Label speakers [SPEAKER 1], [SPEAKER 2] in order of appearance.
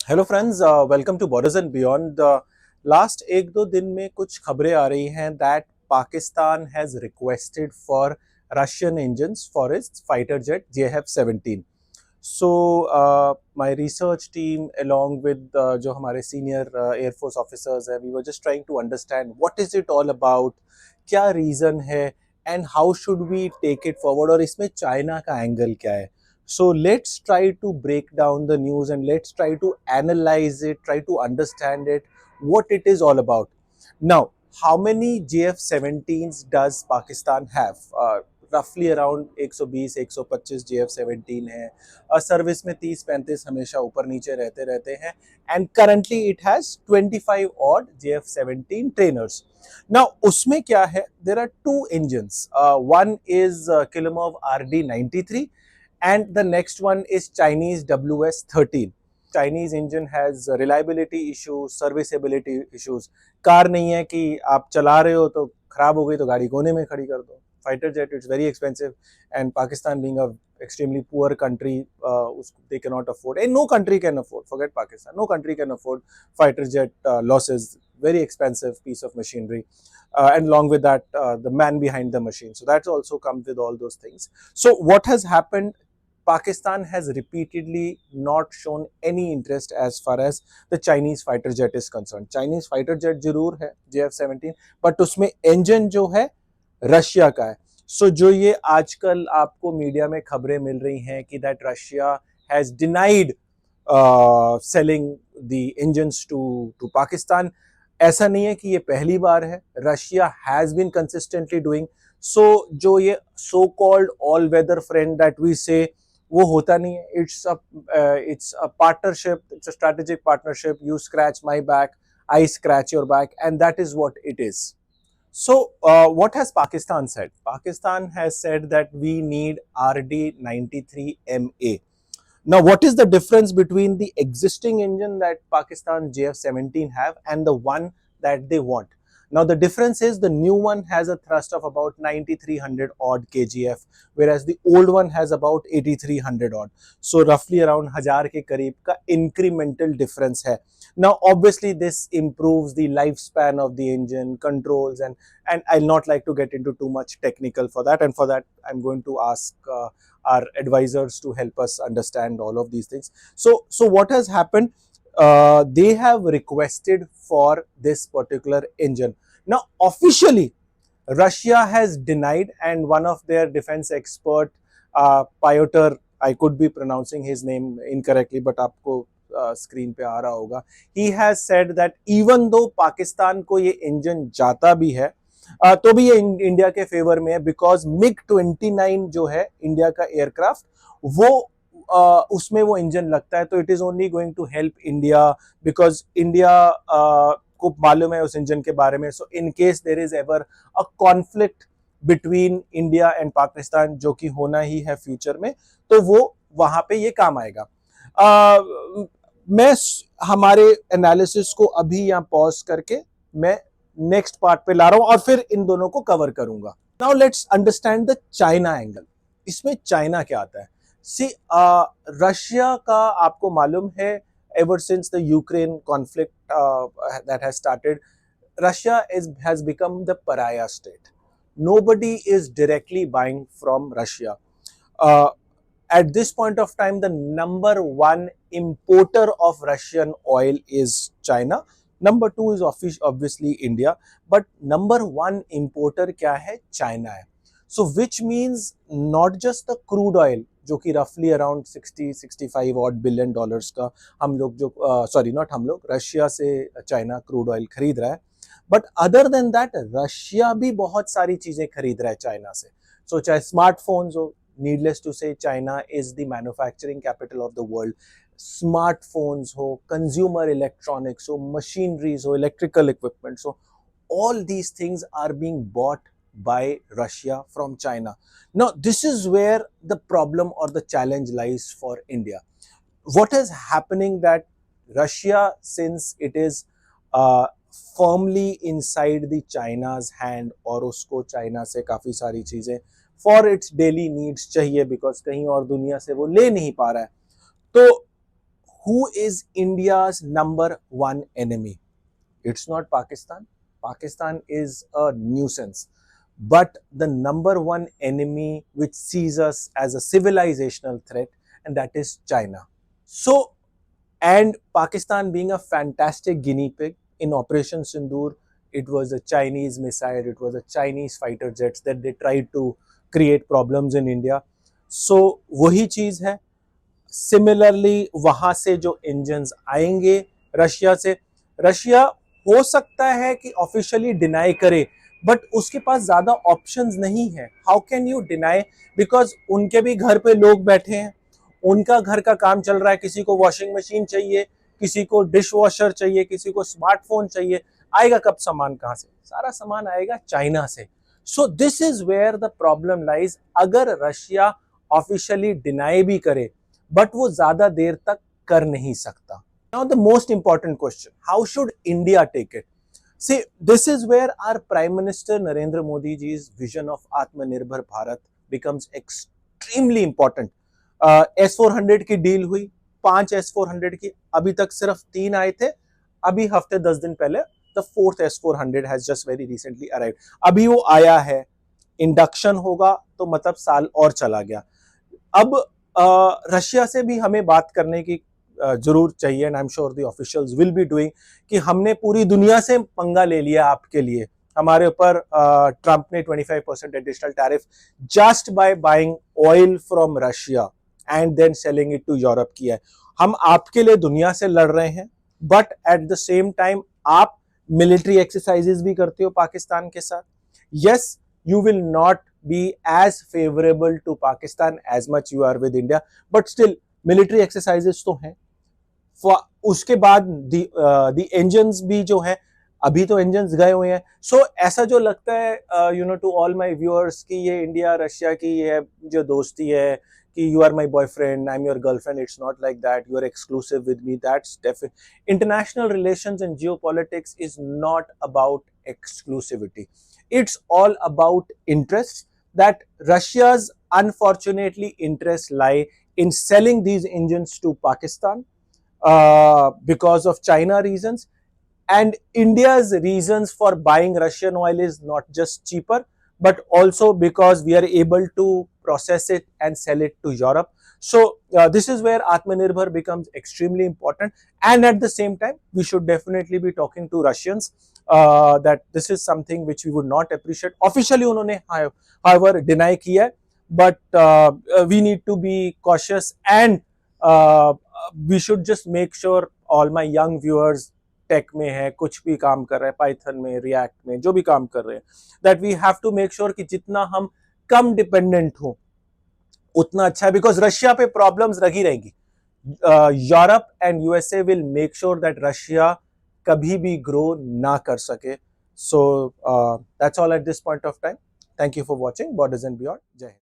[SPEAKER 1] Hello friends, welcome to borders and beyond. Last एक दो दिन में कुछ खबरें आ रही हैं that Pakistan has requested for Russian engines for its fighter jet JF-17. So my research team along with जो हमारे सीनियर एयरफोर्स ऑफिसर्स हैं, we were just trying to understand what is it all about, क्या reason है and how should we take it forward, और इसमें China का angle क्या है. So let's try to break down the news and let's try to analyze it, try to understand it, what it is all about. Now, how many JF-17s does Pakistan have? Roughly around 120-125 JF-17 है. Service में 30-35 हमेशा ऊपर नीचे रहते हैं. And currently it has 25 odd JF-17 trainers. Now, उसमें क्या है? There are two engines. One is Kilimov RD-93 and the next one is Chinese WS-13. Chinese engine has reliability issues, serviceability issues. Car नहीं है कि आप चला रहे हो तो खराब हो गई तो गाड़ी कोने में खड़ी कर दो. Fighter jet, it's very expensive, and Pakistan being a extremely poor country, they cannot afford, and no country can afford, forget Pakistan, no country can afford fighter jet losses. Very expensive piece of machinery, and along with that, the man behind the machine, so that also comes with all those things. So what has happened? Pakistan has repeatedly not shown any interest as far as the Chinese fighter jet is concerned. Chinese fighter jet जरूर है JF-17, but उसमें engine जो है Russia का है. सो जो ये आजकल आपको मीडिया में खबरें मिल रही हैं कि that Russia has denied selling the engines to Pakistan, ऐसा नहीं है कि ये पहली बार है. Russia has been consistently doing so. जो ये so called all weather friend that we say, वो होता नहीं है. It's a partnership, it's a strategic partnership. You scratch my back, I scratch your back, and that is what it is. So, what has Pakistan said? Pakistan has said that we need RD-93MA. Now, what is the difference between the existing engine that Pakistan JF-17 have and the one that they want? Now, the difference is the new one has a thrust of about 9,300 odd kgf, whereas the old one has about 8,300 odd. So, roughly around 1000 के करीब का incremental difference है. Now, obviously, this improves the lifespan of the engine, controls, and I'll not like to get into too much technical for that. And for that, I'm going to ask our advisors to help us understand all of these things. So what has happened? They have requested for this particular engine. Now, officially, Russia has denied, and one of their defense expert, Piotr, I could be pronouncing his name incorrectly, but आपको screen पे आ रहा होगा, he has said that even though Pakistan को ये engine जाता भी है, तो भी ये इंडिया के फेवर में है, बिकॉज MiG-29 जो है इंडिया का एयरक्राफ्ट, वो उसमें वो इंजन लगता है. तो it is only going to help India, because India को मालूम है उस इंजन के बारे में. So in case there is ever a conflict between India and Pakistan, जो कि होना ही है फ्यूचर में, तो वो वहां पे ये काम आएगा. मैं हमारे एनालिसिस को अभी यहाँ पॉज करके मैं नेक्स्ट पार्ट पे ला रहा हूं और फिर इन दोनों को कवर करूंगा. Now let's understand the China angle. इसमें चाइना क्या आता है? सी, रशिया का आपको मालूम है, ever since the Ukraine conflict that has started, Russia has become the pariah state. Nobody is directly buying from Russia. Uh, at this point of time, the number one importer of Russian oil is China. Number two is obviously India, but number one importer क्या है? China है. So which means not just the crude oil, जो कि roughly around 60-65 odd billion dollars का हम लोग जो sorry not हम लोग, रशिया से चाइना क्रूड ऑयल खरीद रहा है, but other than that Russia भी बहुत सारी चीजें खरीद रहा है चाइना से. सो चाहे स्मार्टफोन्स हो, नीडलेस टू से China is the manufacturing capital of the world. Smartphones हो, कंज्यूमर इलेक्ट्रॉनिक्स हो, मशीनरीज हो, इलेक्ट्रिकल इक्विपमेंट्स हो, all these things are being bought by Russia from China. Now, this is where the problem or the challenge lies for India. What is happening that Russia, since it is firmly inside the China's hand, और उसको China से काफी सारी चीजें for its daily needs चाहिए, because कहीं और दुनिया से वो ले नहीं पा रहा है, तो who is India's number one enemy? It's not Pakistan. Pakistan is a nuisance. But the number one enemy which sees us as a civilizational threat, and that is China. So, and Pakistan being a fantastic guinea pig in Operation Sindoor, it was a Chinese missile, it was a Chinese fighter jets that they tried to create problems in India. So, वही चीज है. Similarly वहां से जो engines आएंगे Russia से, Russia हो सकता है कि ऑफिशियली डिनाई करे, बट उसके पास ज्यादा ऑप्शंस नहीं है. How can you deny, because उनके भी घर पे लोग बैठे हैं, उनका घर का काम चल रहा है. किसी को वॉशिंग मशीन चाहिए, किसी को डिश वॉशर चाहिए, किसी को स्मार्टफोन चाहिए. आएगा कब सामान, कहां से? सारा सामान आएगा चाइना से. So this is where the problem lies. अगर रशिया ऑफिशियली डिनाई भी करे, बट वो ज्यादा देर तक कर नहीं सकता. Now the most important question, how should India take it? See, this is where our Prime Minister Narendra Modi ji's vision of Atmanirbhar Bharat becomes extremely important. S400 की deal हुई, 5 S400 की, अभी तक सिर्फ 3 आए थे. अभी हफ्ते 10 दिन पहले the 4th S400 has just very recently arrived. अभी वो आया है, इंडक्शन होगा तो मतलब साल और चला गया. अब रशिया से भी हमें बात करने की जरूर चाहिए, and I am sure the officials will be doing, कि हमने पूरी दुनिया से पंगा ले लिया आपके लिए. हमारे ऊपर ट्रंप ने 25% additional tariff just by buying oil from Russia and then selling it to Europe किया है. हम आपके लिए दुनिया से लड़ रहे हैं, but at the same time आप मिलिट्री एक्सरसाइजेस भी करते हो पाकिस्तान के साथ. Yes, you will not be as favorable to Pakistan as much you are with India, but still military exercises तो हैं. उसके बाद the engines भी जो है, अभी तो engines गए हुए हैं. So ऐसा जो लगता है to all my viewers कि ये इंडिया रशिया की है जो दोस्ती है, कि you are my boyfriend, I'm your girlfriend, it's not like that, you are exclusive with me. That's definitely, international relations and geopolitics is not about exclusivity. It's all about interests, that Russia's unfortunately interests lie in selling these engines to Pakistan because of China reasons, and India's reasons for buying Russian oil is not just cheaper, but also because we are able to process it and sell it to Europe. So this is where Atmanirbhar becomes extremely important, and at the same time we should definitely be talking to Russians that this is something which we would not appreciate. Officially उन्होंने however deny किया है, but we need to be cautious, and we should just make sure all my young viewers tech में है, कुछ भी काम कर रहे हैं, पाइथन में, रिएक्ट में, जो भी काम कर रहे हैं, that we have to make sure कि जितना हम कम डिपेंडेंट हो उतना अच्छा है, बिकॉज रशिया पे प्रॉब्लम्स लगी रहेगी. Europe and USA will make sure that Russia कभी भी ग्रो ना कर सके. So that's all at this point of time. Thank you for watching borders and beyond. जय हिंद.